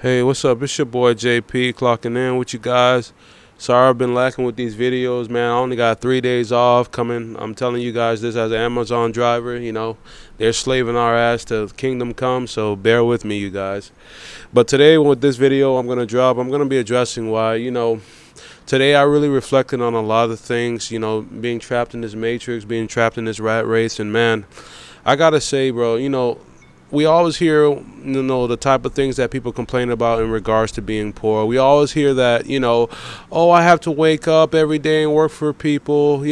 Hey, what's up? It's your boy JP clocking in with you guys. Sorry I've been lacking with these videos, man. I only got 3 days off coming. I'm telling you guys this as an Amazon driver. They're slaving our ass till kingdom come, so bear with me, you guys. But today with this video I'm going to be addressing why, today I really reflected on a lot of things, being trapped in this matrix, being trapped in this rat race. And man, I gotta say, bro, we always hear, the type of things that people complain about in regards to being poor. We always hear that, oh, I have to wake up every day and work for people,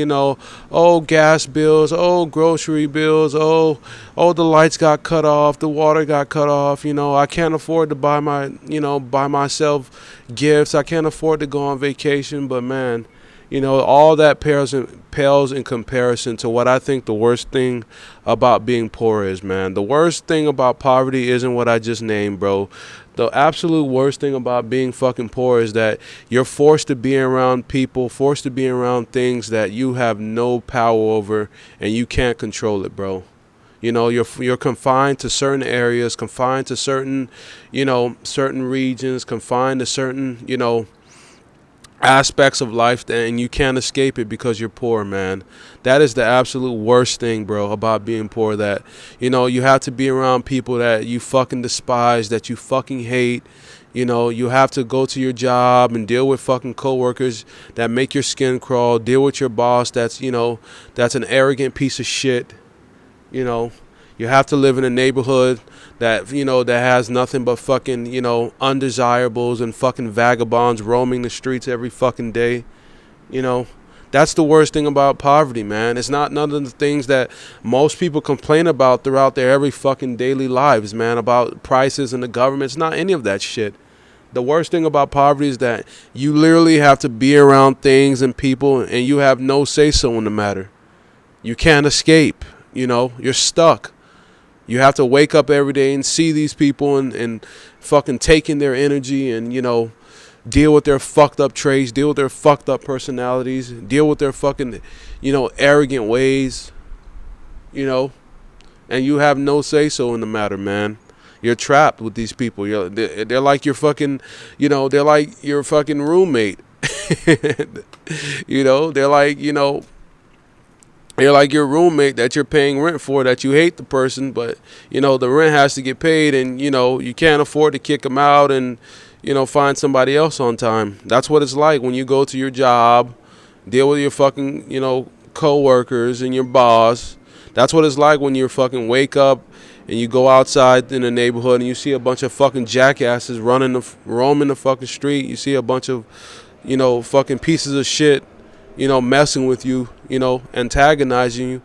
oh, gas bills, oh, grocery bills, oh, the lights got cut off, the water got cut off, I can't afford to buy myself gifts. I can't afford to go on vacation. But man, all that pales in comparison to what I think the worst thing about being poor is, man. The worst thing about poverty isn't what I just named, bro. The absolute worst thing about being fucking poor is that you're forced to be around people, forced to be around things that you have no power over and you can't control it, bro. You're confined to certain areas, confined to certain regions, confined to certain, aspects of life, and you can't escape it because you're poor, man. That is the absolute worst thing, bro, about being poor. That you have to be around people that you fucking despise, that you fucking hate. You have to go to your job and deal with fucking coworkers that make your skin crawl, deal with your boss that's an arrogant piece of shit. You have to live in a neighborhood that has nothing but fucking undesirables and fucking vagabonds roaming the streets every fucking day. That's the worst thing about poverty, man. It's not none of the things that most people complain about throughout their every fucking daily lives, man, about prices and the government. It's not any of that shit. The worst thing about poverty is that you literally have to be around things and people and you have no say so in the matter. You can't escape. You're stuck. You have to wake up every day and see these people and fucking take in their energy and, deal with their fucked up traits, deal with their fucked up personalities, deal with their fucking, arrogant ways, and you have no say so in the matter, man. You're trapped with these people. They're like your fucking, they're like your fucking roommate. They're like, you're like your roommate that you're paying rent for, that you hate the person, but, the rent has to get paid and, you can't afford to kick them out and, find somebody else on time. That's what it's like when you go to your job, deal with your fucking, co-workers and your boss. That's what it's like when you fucking wake up and you go outside in the neighborhood and you see a bunch of fucking jackasses roaming the fucking street. You see a bunch of, fucking pieces of shit messing with you, antagonizing you,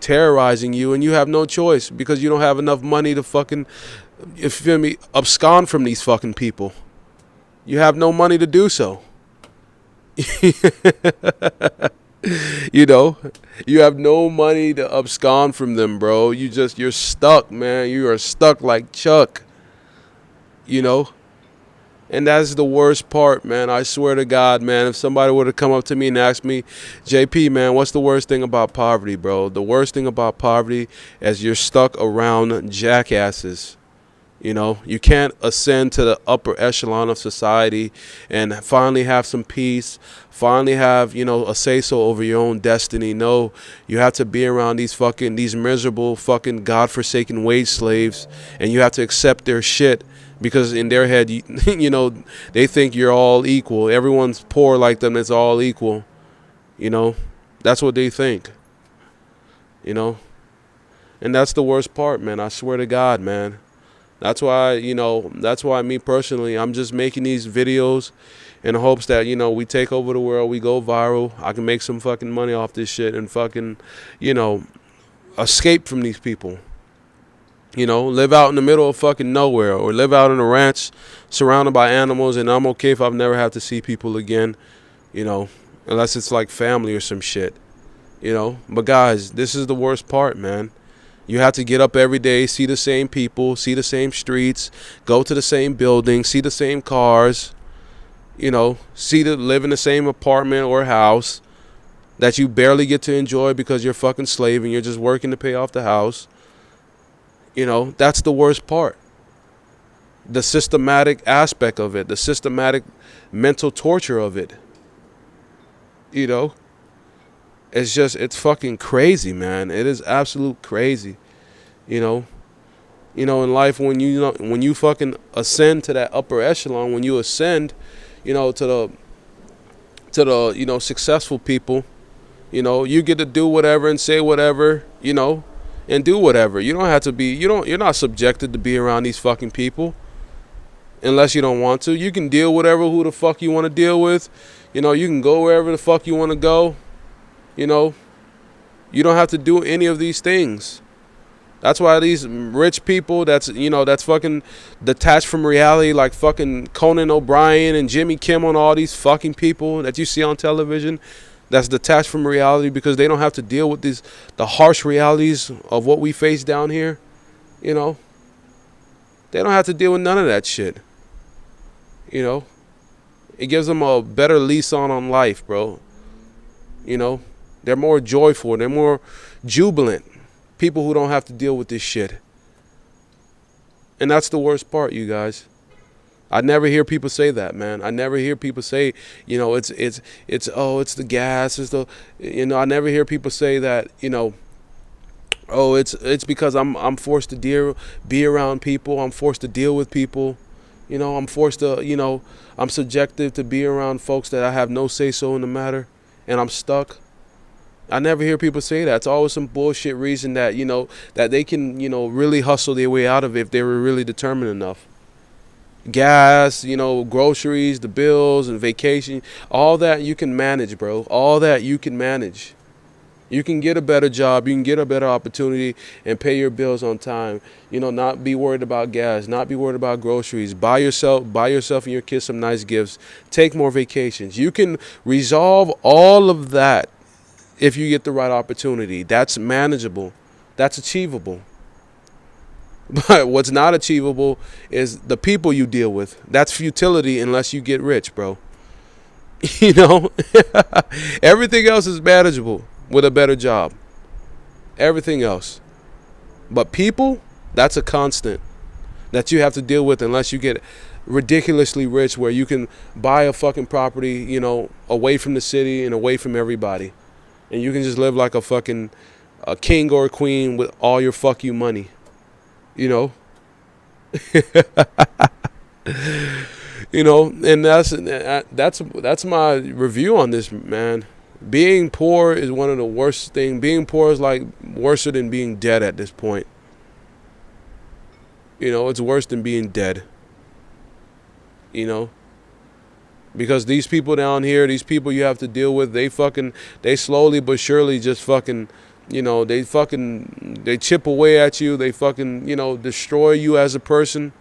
terrorizing you, and you have no choice because you don't have enough money to fucking, you feel me, abscond from these fucking people. You have no money to do so. You have no money to abscond from them, bro. You're stuck, man. You are stuck like Chuck, And that's the worst part, man. I swear to God, man, if somebody were to come up to me and ask me, JP, man, what's the worst thing about poverty, bro? The worst thing about poverty is you're stuck around jackasses. You can't ascend to the upper echelon of society and finally have some peace, finally have, a say-so over your own destiny. No, you have to be around these miserable fucking godforsaken wage slaves, and you have to accept their shit. Because in their head, they think you're all equal. Everyone's poor like them. It's all equal. That's what they think. And that's the worst part, man. I swear to God, man. That's why me personally, I'm just making these videos in hopes that, we take over the world. We go viral. I can make some fucking money off this shit and fucking, escape from these people. Live out in the middle of fucking nowhere or live out in a ranch surrounded by animals, and I'm okay if I've never have to see people again, unless it's like family or some shit, But guys, this is the worst part, man. You have to get up every day, see the same people, see the same streets, go to the same buildings, see the same cars, live in the same apartment or house that you barely get to enjoy because you're fucking slave and you're just working to pay off the house. That's the worst part. the systematic aspect of it, the systematic mental torture of it. You know, it's fucking crazy, man. It is absolute crazy. You know, in life, when you fucking ascend to that upper echelon, when you ascend, to the successful people, you get to do whatever and say whatever, and do whatever. You don't have to be, you're not subjected to be around these fucking people unless you don't want to. You can deal whatever who the fuck you want to deal with. You can go wherever the fuck you want to go. You don't have to do any of these things. That's why these rich people that's fucking detached from reality, like fucking Conan O'Brien and Jimmy Kimmel and all these fucking people that you see on television, that's detached from reality because they don't have to deal with the harsh realities of what we face down here. They don't have to deal with none of that shit. It gives them a better lease on life, bro. They're more joyful. They're more jubilant. People who don't have to deal with this shit. And that's the worst part, you guys. I never hear people say that, man. I never hear people say, it's the gas, I never hear people say that, it's because I'm forced to be around people. I'm forced to deal with people. I'm forced to, I'm subjective to be around folks that I have no say-so in the matter, and I'm stuck. I never hear people say that. It's always some bullshit reason that, that they can, really hustle their way out of it if they were really determined enough. Gas, groceries, the bills and vacation, all that you can manage, bro. All that you can manage. You can get a better job. You can get a better opportunity and pay your bills on time. Not be worried about gas, not be worried about groceries. Buy yourself and your kids some nice gifts. Take more vacations. You can resolve all of that if you get the right opportunity. That's manageable. That's achievable. But what's not achievable is the people you deal with. That's futility unless you get rich, bro. Everything else is manageable with a better job. Everything else. But people, that's a constant that you have to deal with unless you get ridiculously rich where you can buy a fucking property, away from the city and away from everybody. And you can just live like a king or a queen with all your fuck you money. And that's my review on this, man. Being poor is one of the worst things. Being poor is like worse than being dead at this point. It's worse than being dead. Because these people down here, these people you have to deal with, they slowly but surely just fucking, they chip away at you. They fucking, destroy you as a person.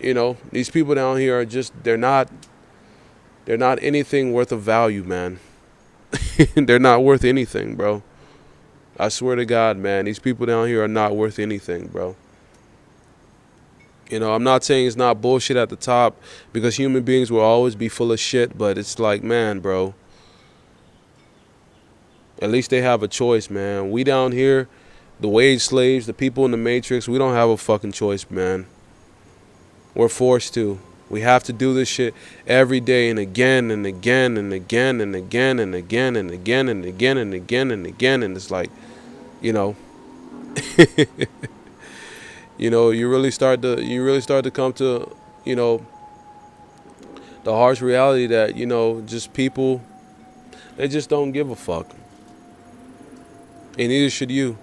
These people down here are just, they're not anything worth of value, man. They're not worth anything, bro. I swear to God, man, these people down here are not worth anything, bro. I'm not saying it's not bullshit at the top, because human beings will always be full of shit, but it's like, man, bro, at least they have a choice, man. We down here, the wage slaves, the people in the matrix, we don't have a fucking choice, man. We're forced to. We have to do this shit every day and again and again and again and again and again and again and again and again and again. And it's like, you really start to come to, the harsh reality that, just people, they just don't give a fuck. And neither should you.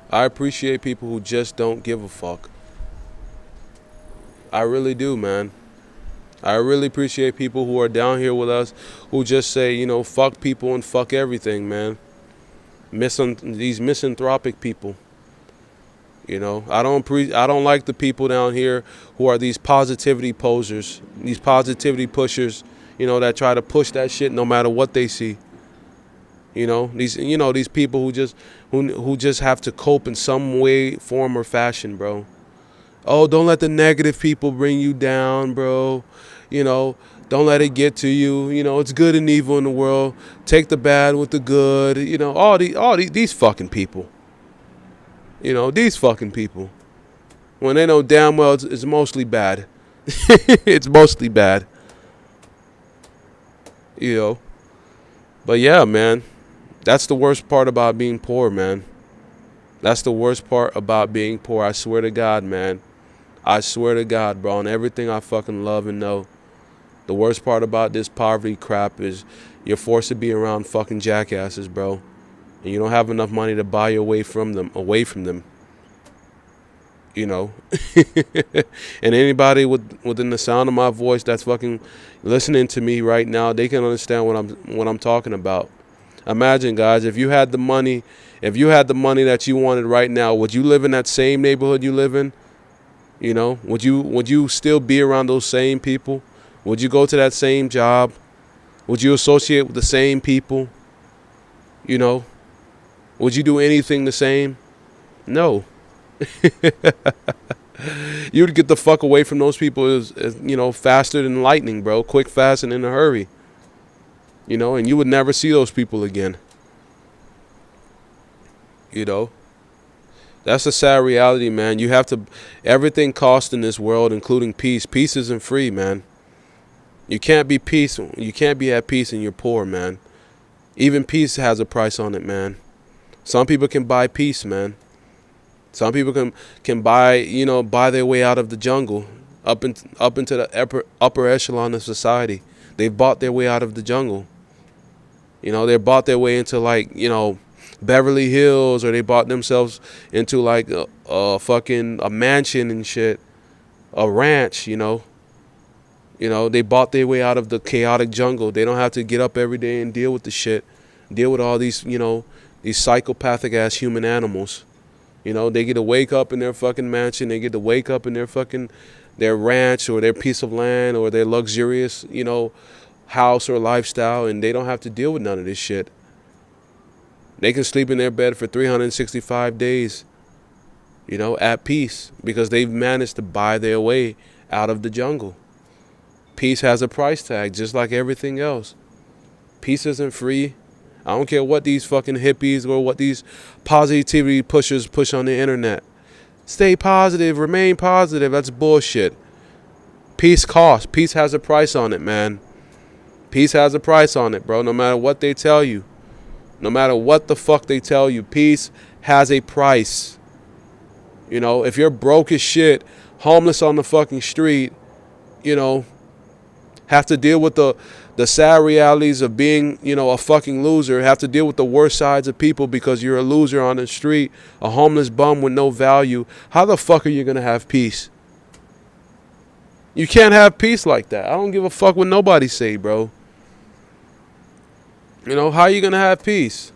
I appreciate people who just don't give a fuck. I really do, man. I really appreciate people who are down here with us who just say, fuck people and fuck everything, man. These misanthropic people. I don't like the people down here who are these positivity posers, these positivity pushers, that try to push that shit no matter what they see. These people who just have to cope in some way, form, or fashion, bro. Oh, don't let the negative people bring you down, bro. Don't let it get to you. It's good and evil in the world. Take the bad with the good. All these fucking people. These fucking people. when they know damn well it's mostly bad. It's mostly bad, you know. But yeah, man, that's the worst part about being poor, man. That's the worst part about being poor. I swear to God, man. I swear to God, bro, and everything I fucking love and know. The worst part about this poverty crap is you're forced to be around fucking jackasses, bro. And you don't have enough money to buy your way from them, away from them. You know. And anybody within the sound of my voice that's fucking listening to me right now, they can understand what I'm talking about. Imagine, guys, if you had the money that you wanted right now, would you live in that same neighborhood you live in? You know, would you still be around those same people? Would you go to that same job? Would you associate with the same people? You know, would you do anything the same? No. You would get the fuck away from those people as you know, faster than lightning, bro. Quick, fast, and in a hurry. You know, and you would never see those people again. You know, that's a sad reality, man. You have to, everything costs in this world, including peace. Peace isn't free, man. You can't be peaceful. You can't be at peace and you're poor, man. Even peace has a price on it, man. Some people can buy peace, man. Some people can buy, you know, buy their way out of the jungle, up into the upper echelon of society. They've bought their way out of the jungle. You know, they bought their way into, like, you know, Beverly Hills, or they bought themselves into like a mansion and shit, a ranch, you know. You know, they bought their way out of the chaotic jungle. They don't have to get up every day and deal with the shit, deal with all these, you know, these psychopathic ass human animals. You know, they get to wake up in their fucking mansion. They get to wake up in their ranch or their piece of land or their luxurious, you know, house or lifestyle, and they don't have to deal with none of this shit. They can sleep in their bed for 365 days, you know, at peace, because they've managed to buy their way out of the jungle. Peace has a price tag, just like everything else. Peace isn't free. I don't care what these fucking hippies or what these positivity pushers push on the internet. Stay positive, remain positive. That's bullshit. Peace costs. Peace has a price on it, man. Peace has a price on it, bro. No matter what they tell you. No matter what the fuck they tell you, peace has a price. You know, if you're broke as shit, homeless on the fucking street, you know, have to deal with the sad realities of being, you know, a fucking loser, have to deal with the worst sides of people because you're a loser on the street, a homeless bum with no value, how the fuck are you going to have peace? You can't have peace like that. I don't give a fuck what nobody say, bro. You know, how are you going to have peace?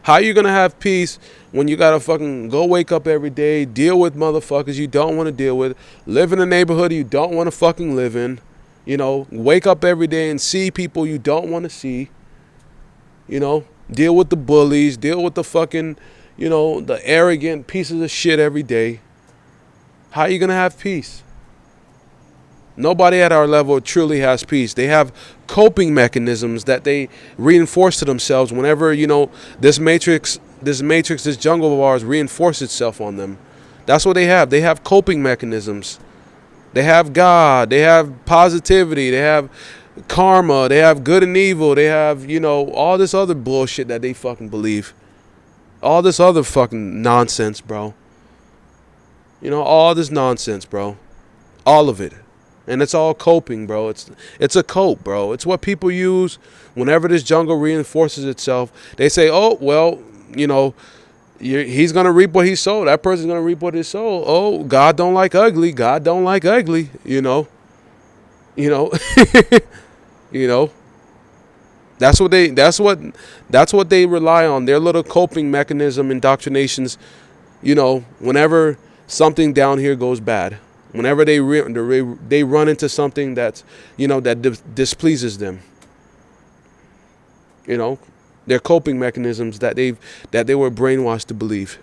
How are you going to have peace when you got to fucking go wake up every day, deal with motherfuckers you don't want to deal with, live in a neighborhood you don't want to fucking live in, you know, wake up every day and see people you don't want to see, you know, deal with the bullies, deal with the fucking, you know, the arrogant pieces of shit every day. How are you going to have peace? Nobody at our level truly has peace. They have coping mechanisms that they reinforce to themselves whenever, you know, this jungle of ours reinforces itself on them. That's what they have. They have coping mechanisms. They have God. They have positivity. They have karma. They have good and evil. They have, you know, all this other bullshit that they fucking believe. All this other fucking nonsense, bro. You know, all this nonsense, bro. All of it. And it's all coping, bro. It's a cope, bro. It's what people use whenever this jungle reinforces itself. They say, oh, well, you know, he's going to reap what he sowed. That person's going to reap what he sowed. Oh, God don't like ugly. God don't like ugly, you know. You know. You know. That's what they rely on. Their little coping mechanism, indoctrinations, you know, whenever something down here goes bad. Whenever they run into something that's, you know, that displeases them, you know, their coping mechanisms that they were brainwashed to believe.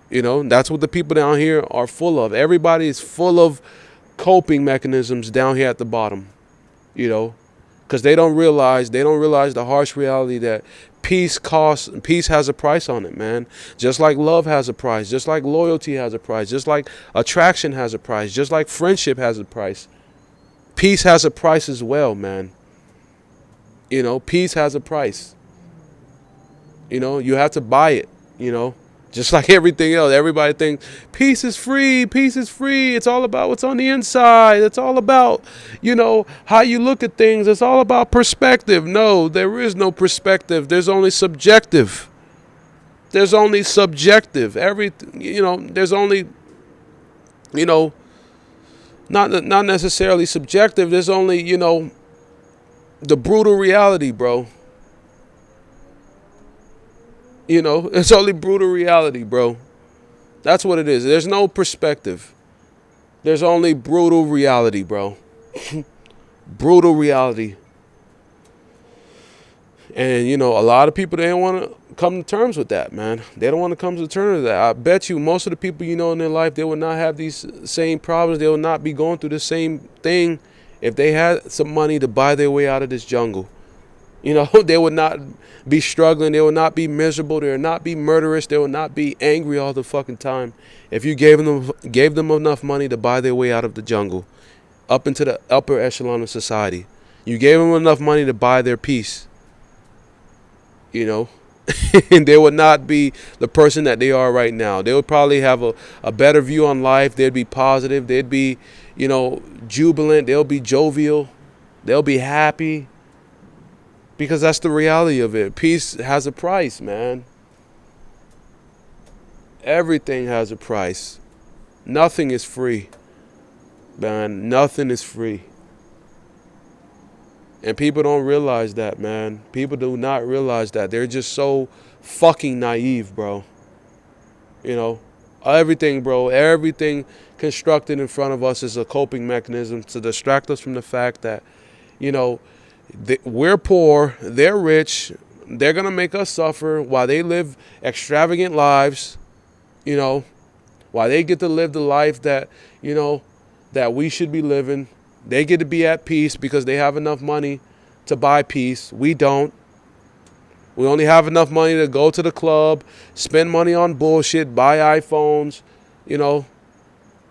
You know, that's what the people down here are full of. Everybody is full of coping mechanisms down here at the bottom. You know, because they don't realize the harsh reality that peace has a price on it, man. Just like love has a price, just like loyalty has a price, just like attraction has a price, just like friendship has a price. Peace has a price as well, man. You know, peace has a price. You know, you have to buy it, you know. Just like everything else, everybody thinks peace is free, peace is free. It's all about what's on the inside. It's all about, you know, how you look at things. It's all about perspective. No, there is no perspective. There's only subjective. There's only subjective. Everything, you know, there's only, you know, not necessarily subjective. There's only, you know, the brutal reality, bro. You know, it's only brutal reality, bro. That's what it is. There's no perspective. There's only brutal reality, bro. Brutal reality. And, you know, a lot of people, they don't want to come to terms with that, man. They don't want to come to terms with that. I bet you most of the people you know in their life, they will not have these same problems. They will not be going through the same thing if they had some money to buy their way out of this jungle. You know, they would not be struggling. They would not be miserable. They would not be murderous. They would not be angry all the fucking time if you gave them enough money to buy their way out of the jungle, up into the upper echelon of society. You gave them enough money to buy their peace. You know, and they would not be the person that they are right now. They would probably have a better view on life. They'd be positive. They'd be, you know, jubilant. They'll be jovial. They'll be happy. Because that's the reality of it. Peace has a price, man. Everything has a price. Nothing is free, man. Nothing is free. And people don't realize that, man. People do not realize that. They're just so fucking naive, bro. You know, everything, bro. Everything constructed in front of us is a coping mechanism to distract us from the fact that, you know, we're poor, they're rich, they're going to make us suffer while they live extravagant lives, you know, while they get to live the life that, you know, that we should be living. They get to be at peace because they have enough money to buy peace. We don't. We only have enough money to go to the club, spend money on bullshit, buy iPhones, you know,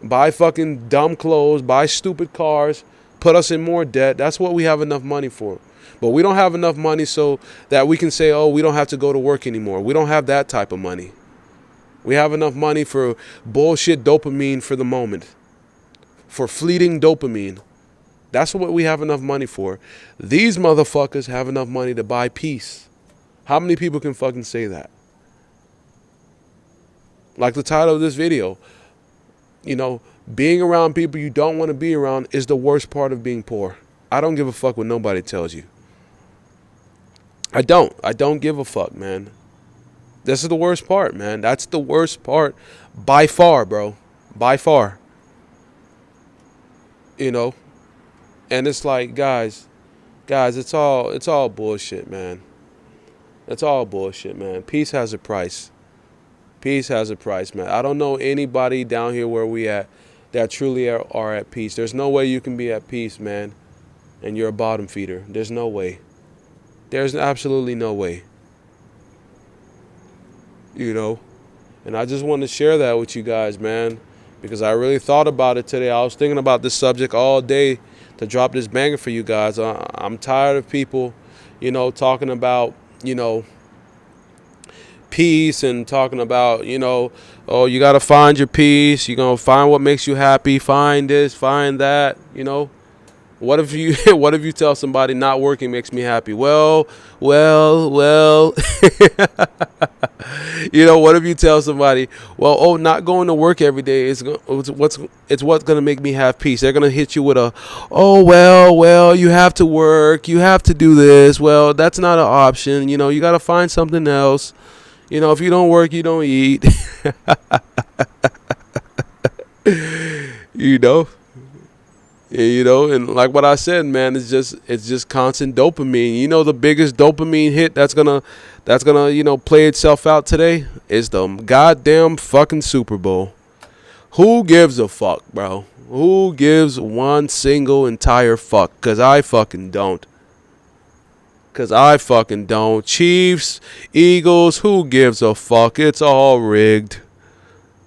buy fucking dumb clothes, buy stupid cars. Put us in more debt. That's what we have enough money for. But we don't have enough money so that we can say, oh, we don't have to go to work anymore. We don't have that type of money. We have enough money for bullshit dopamine for the moment. For fleeting dopamine. That's what we have enough money for. These motherfuckers have enough money to buy peace. How many people can fucking say that? Like the title of this video. You know, being around people you don't want to be around is the worst part of being poor. I don't give a fuck what nobody tells you. I don't give a fuck, man. This is the worst part, man. That's the worst part by far, bro. By far. You know? And it's like, guys, it's all bullshit, man. It's all bullshit, man. Peace has a price. Peace has a price, man. I don't know anybody down here where we at that truly are at peace. There's no way you can be at peace, man, and you're a bottom feeder. There's no way. There's absolutely no way. You know? And I just wanted to share that with you guys, man, because I really thought about it today. I was thinking about this subject all day to drop this banger for you guys. I'm tired of people, you know, talking about, you know, peace and talking about, you know, oh, you got to find your peace. You're going to find what makes you happy. Find this, find that, you know. What if you tell somebody not working makes me happy? Well. You know, what if you tell somebody, well, oh, not going to work every day is what's going to make me have peace. They're going to hit you with a, oh, well, you have to work. You have to do this. Well, that's not an option. You know, you got to find something else. You know, if you don't work, you don't eat. You know? Yeah, you know, and like what I said, man, it's just constant dopamine. You know, the biggest dopamine hit that's gonna, you know, play itself out today is the goddamn fucking Super Bowl. Who gives a fuck, bro? Who gives one single entire fuck? 'Cause I fucking don't. Because I fucking don't. Chiefs, Eagles, who gives a fuck? It's all rigged.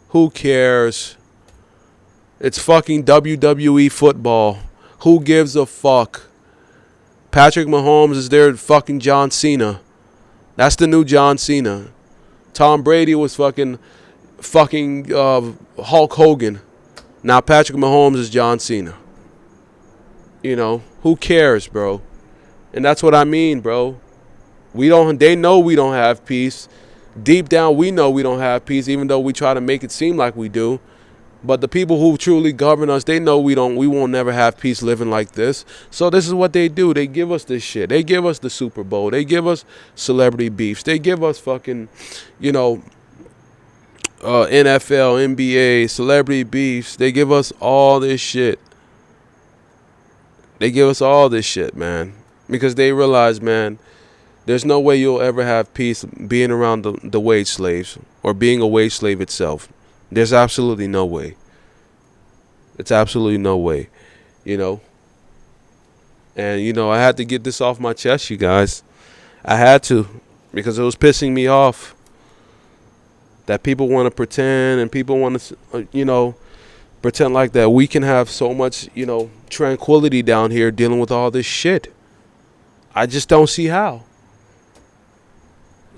Who cares? It's fucking WWE football. Who gives a fuck? Patrick Mahomes is their fucking John Cena. That's the new John Cena. Tom Brady was fucking Hulk Hogan. Now Patrick Mahomes is John Cena. You know, who cares, bro? And that's what I mean, bro. They know we don't have peace. Deep down, we know we don't have peace, even though we try to make it seem like we do. But the people who truly govern us, they know we won't never have peace living like this. So this is what they do. They give us this shit. They give us the Super Bowl. They give us celebrity beefs. They give us fucking, NFL, NBA, celebrity beefs. They give us all this shit. They give us all this shit, man. Because they realize, man, there's no way you'll ever have peace being around the wage slaves or being a wage slave itself. There's absolutely no way. It's absolutely no way, And, I had to get this off my chest, you guys. I had to, because it was pissing me off that people want to pretend and people want to, pretend like that we can have so much, tranquility down here dealing with all this shit. I just don't see how.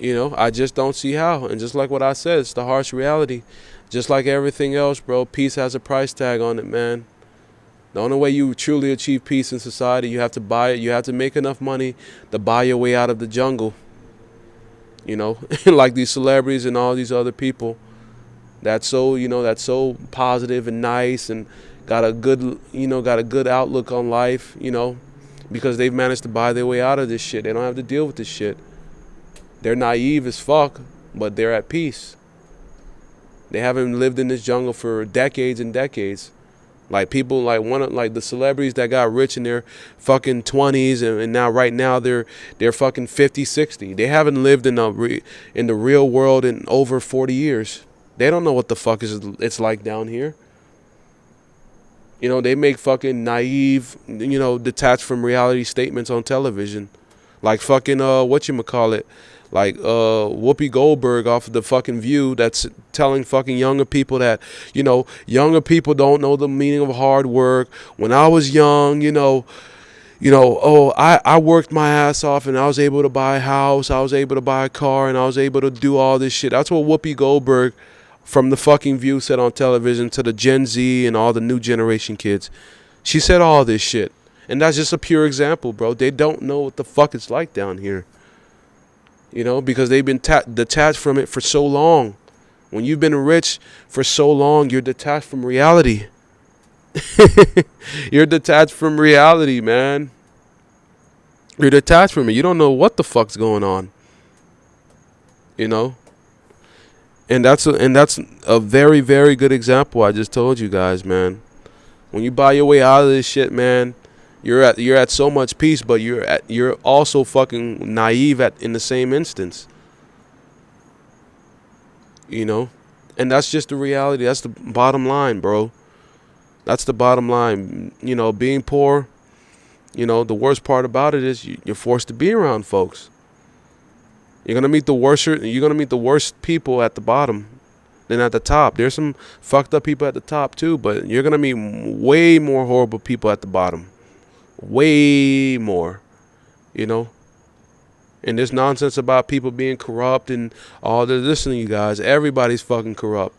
I just don't see how. And just like what I said, it's the harsh reality. Just like everything else, bro, peace has a price tag on it, man. The only way you truly achieve peace in society, you have to buy it. You have to make enough money to buy your way out of the jungle. Like these celebrities and all these other people. That's so positive and nice and got a good outlook on life, because they've managed to buy their way out of this shit. They don't have to deal with this shit. They're naive as fuck, but they're at peace. They haven't lived in this jungle for decades and decades. Like people like the celebrities that got rich in their fucking 20s and now right now they're fucking 50, 60. They haven't lived in the real world in over 40 years. They don't know what the fuck it's like down here. They make fucking naive, detached from reality statements on television. Like fucking, whatchamacallit, like Whoopi Goldberg off of the fucking View that's telling fucking younger people that, younger people don't know the meaning of hard work. When I was young, I worked my ass off and I was able to buy a house, I was able to buy a car, and I was able to do all this shit. That's what Whoopi Goldberg from the fucking View said on television to the Gen Z and all the new generation kids. She said all this shit. And that's just a pure example, bro. They don't know what the fuck it's like down here. Because they've been detached from it for so long. When you've been rich for so long, you're detached from reality. You're detached from reality, man. You're detached from it. You don't know what the fuck's going on. And that's a very, very good example I just told you guys, man. When you buy your way out of this shit, man, you're at so much peace, but you're also fucking naive in the same instance. And that's just the reality. That's the bottom line, bro. That's the bottom line. Being poor, the worst part about it is you're forced to be around folks. You're gonna meet the worst people at the bottom than at the top. There's some fucked up people at the top too, but you're gonna meet way more horrible people at the bottom. Way more. And this nonsense about people being corrupt and all this. Listen to you guys. Everybody's fucking corrupt.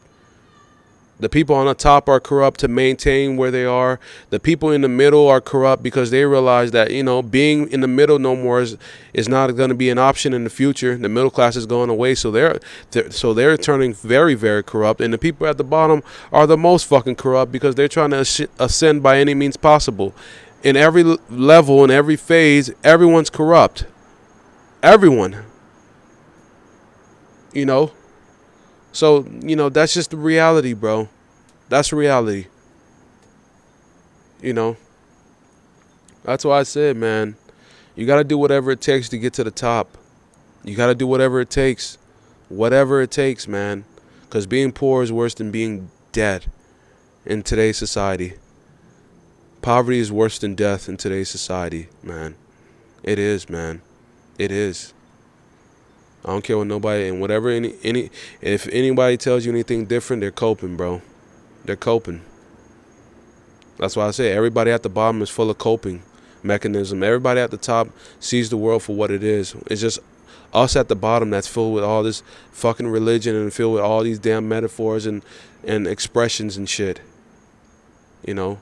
The people on the top are corrupt to maintain where they are. The people in the middle are corrupt because they realize that, being in the middle no more is not going to be an option in the future. The middle class is going away, so they're turning very, very corrupt. And the people at the bottom are the most fucking corrupt because they're trying to ascend by any means possible. In every level, in every phase, everyone's corrupt. Everyone. So, that's just the reality, bro. That's reality. That's why I said, man, you got to do whatever it takes to get to the top. You got to do whatever it takes. Whatever it takes, man. Because being poor is worse than being dead in today's society. Poverty is worse than death in today's society, man. It is, man. It is. I don't care what nobody and whatever any if anybody tells you anything different, they're coping, bro. They're coping. That's why I say everybody at the bottom is full of coping mechanism. Everybody at the top sees the world for what it is. It's just us at the bottom that's filled with all this fucking religion and filled with all these damn metaphors and expressions and shit. You know?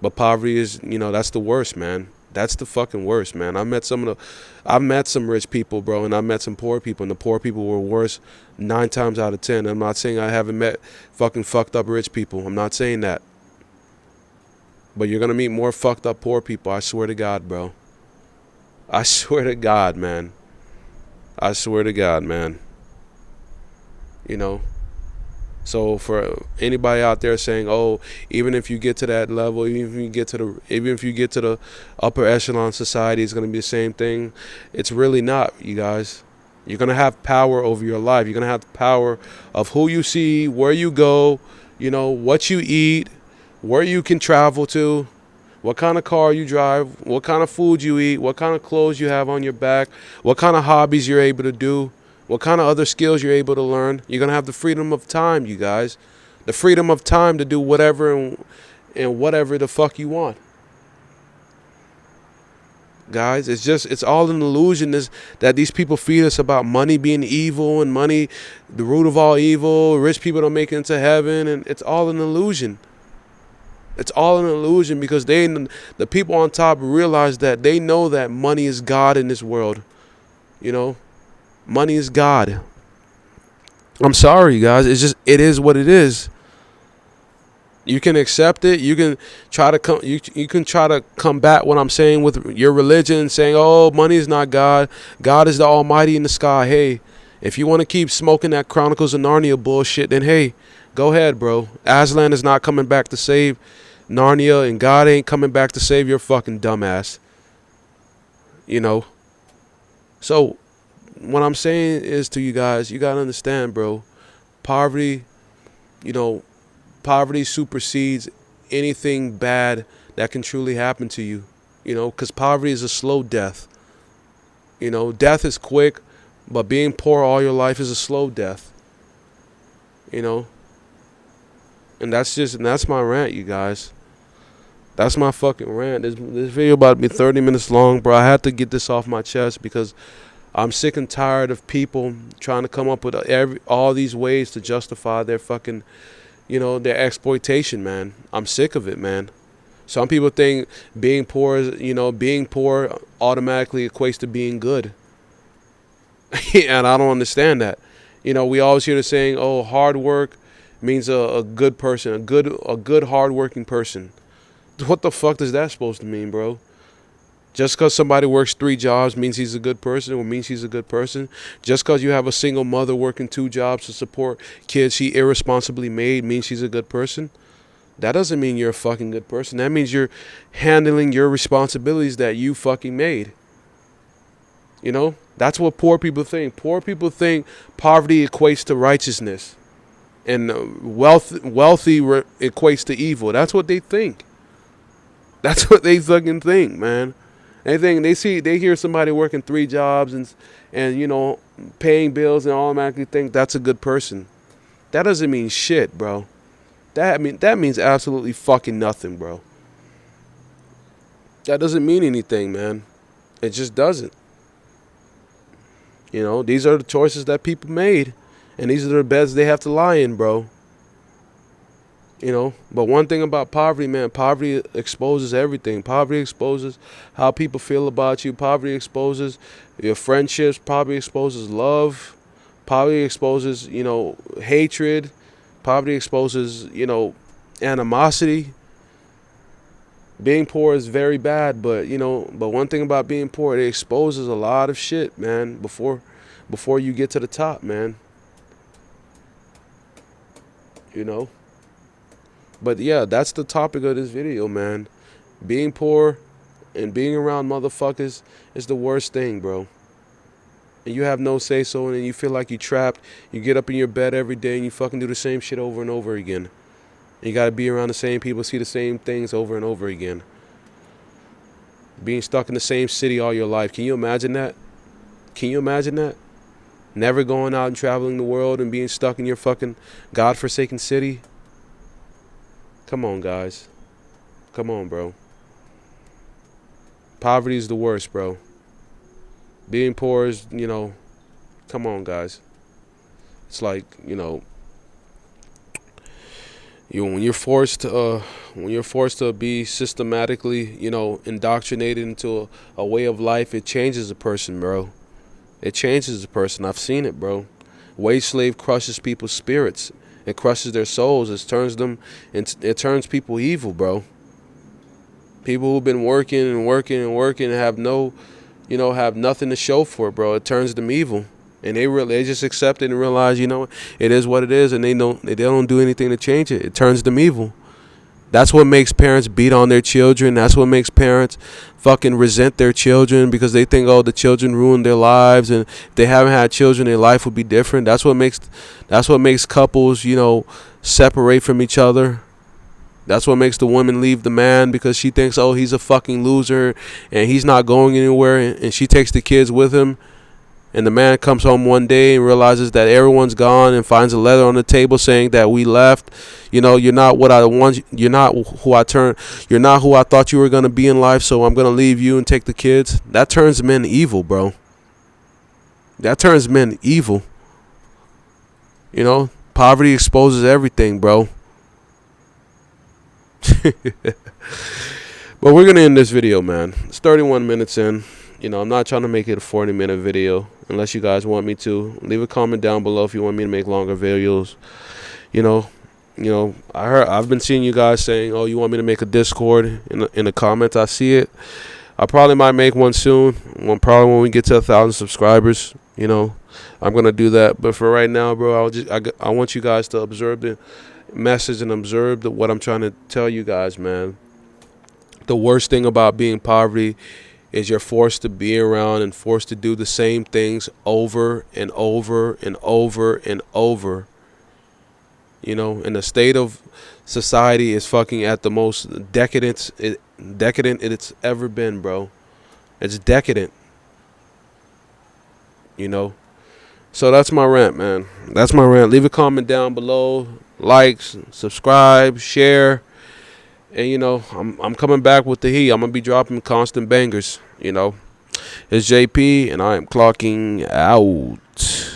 But poverty is, that's the worst, man. That's the fucking worst, man. I've met some rich people, bro, and I've met some poor people, and the poor people were worse 9 times out of 10. I'm not saying I haven't met fucking fucked up rich people. I'm not saying that. But you're gonna meet more fucked up poor people. I swear to God, bro. I swear to God, man. I swear to God, man. You know. So for anybody out there saying, "Oh, even if you get to that level, even if you get to the upper echelon society, it's gonna be the same thing," it's really not, you guys. You're gonna have power over your life. You're gonna have the power of who you see, where you go, what you eat, where you can travel to, what kind of car you drive, what kind of food you eat, what kind of clothes you have on your back, what kind of hobbies you're able to do, what kind of other skills you're able to learn. You're going to have the freedom of time, you guys. The freedom of time to do whatever and whatever the fuck you want. Guys, it's all an illusion that these people feed us about money being evil and money, the root of all evil, rich people don't make it into heaven, and it's all an illusion. It's all an illusion because the people on top realize that they know that money is God in this world. Money is God. I'm sorry, guys. It is what it is. You can accept it. You can try to you can try to combat what I'm saying with your religion, saying, "Oh, money is not God. God is the Almighty in the sky." Hey, if you want to keep smoking that Chronicles of Narnia bullshit, then hey, go ahead, bro. Aslan is not coming back to save Narnia, and God ain't coming back to save your fucking dumbass. So what I'm saying is to you guys, you gotta understand, bro. Poverty, poverty supersedes anything bad that can truly happen to you. Because poverty is a slow death. Death is quick, but being poor all your life is a slow death. And that's my rant, you guys. That's my fucking rant. This video about to be 30 minutes long, bro. I had to get this off my chest because I'm sick and tired of people trying to come up with all these ways to justify their fucking, their exploitation, man. I'm sick of it, man. Some people think being poor automatically equates to being good. And I don't understand that. We always hear the saying, "Oh, hard work means a good person, a good hard-working person." What the fuck does that supposed to mean, bro? Just because somebody works 3 jobs means he's a good person or means she's a good person. Just because you have a single mother working 2 jobs to support kids she irresponsibly made means she's a good person. That doesn't mean you're a fucking good person. That means you're handling your responsibilities that you fucking made. That's what poor people think. Poor people think poverty equates to righteousness. And wealthy equates to evil. That's what they think. That's what they fucking think, man. They hear somebody working 3 jobs and paying bills and automatically think that's a good person. That doesn't mean shit, bro. That means absolutely fucking nothing, bro. That doesn't mean anything, man. It just doesn't. These are the choices that people made, and these are the beds they have to lie in, bro. But one thing about poverty, man, poverty exposes everything. Poverty exposes how people feel about you. Poverty exposes your friendships. Poverty exposes love. Poverty exposes, hatred. Poverty exposes, animosity. Being poor is very bad, but one thing about being poor, it exposes a lot of shit, man, before you get to the top, man. But yeah, that's the topic of this video, man. Being poor and being around motherfuckers is the worst thing, bro. And you have no say so, and you feel like you're trapped. You get up in your bed every day and you fucking do the same shit over and over again. And you gotta be around the same people, see the same things over and over again. Being stuck in the same city all your life. Can you imagine that? Can you imagine that? Never going out and traveling the world and being stuck in your fucking godforsaken city? Come on, guys. Come on, bro. Poverty is the worst, bro. Being poor is, come on, guys. It's like, when you're forced to be systematically, indoctrinated into a way of life, it changes a person, bro. It changes a person. I've seen it, bro. Wage slave crushes people's spirits. It crushes their souls. It turns people evil, bro. People who've been working and working and working and have have nothing to show for it, bro. It turns them evil. And they just accept it and realize, it is what it is, and they don't do anything to change it. It turns them evil. That's what makes parents beat on their children. That's what makes parents fucking resent their children, because they think, oh, the children ruined their lives, and if they haven't had children, their life would be different. That's what makes couples, separate from each other. That's what makes the woman leave the man, because she thinks, oh, he's a fucking loser and he's not going anywhere, and she takes the kids with him. And the man comes home one day and realizes that everyone's gone, and finds a letter on the table saying that we left. You're not what I want. You're not who I thought you were going to be in life. So I'm going to leave you and take the kids. That turns men evil, bro. That turns men evil. Poverty exposes everything, bro. But we're going to end this video, man. It's 31 minutes in. I'm not trying to make it a 40-minute video unless you guys want me to. Leave a comment down below if you want me to make longer videos. I've been seeing you guys saying, oh, you want me to make a Discord in the comments. I see it. I probably might make one soon. Probably when we get to 1,000 subscribers. I'm gonna do that. But for right now, bro, I want you guys to observe the message and observe what I'm trying to tell you guys, man. The worst thing about being poverty is you're forced to be around and forced to do the same things over and over and over and over. And the state of society is fucking at the most decadent it's ever been, bro. It's decadent. So that's my rant, man. That's my rant. Leave a comment down below. Likes, subscribe, share. And I'm coming back with the heat. I'm gonna be dropping constant bangers. It's JP, and I am clocking out.